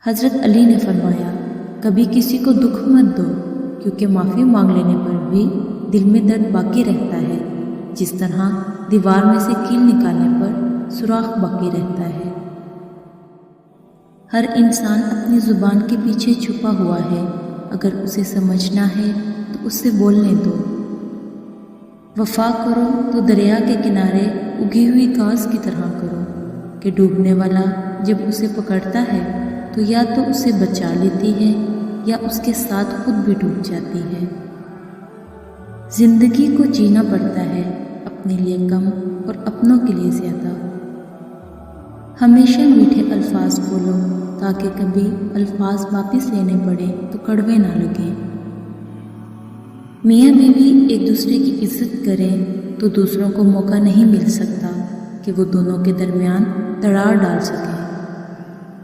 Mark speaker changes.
Speaker 1: حضرت علی نے فرمایا، کبھی کسی کو دکھ مت دو، کیونکہ معافی مانگ لینے پر بھی دل میں درد باقی رہتا ہے، جس طرح دیوار میں سے کیل نکالنے پر سوراخ باقی رہتا ہے۔ ہر انسان اپنی زبان کے پیچھے چھپا ہوا ہے، اگر اسے سمجھنا ہے تو اس سے بولنے دو۔ وفا کرو تو دریا کے کنارے اگی ہوئی گھاس کی طرح کرو کہ ڈوبنے والا جب اسے پکڑتا ہے تو یا تو اسے بچا لیتی ہے یا اس کے ساتھ خود بھی ڈوب جاتی ہے۔ زندگی کو جینا پڑتا ہے، اپنے لیے کم اور اپنوں کے لیے زیادہ۔ ہمیشہ میٹھے الفاظ بولو تاکہ کبھی الفاظ واپس لینے پڑے تو کڑوے نہ لگیں۔ میاں بیوی ایک دوسرے کی عزت کریں تو دوسروں کو موقع نہیں مل سکتا کہ وہ دونوں کے درمیان دراڑ ڈال سکیں۔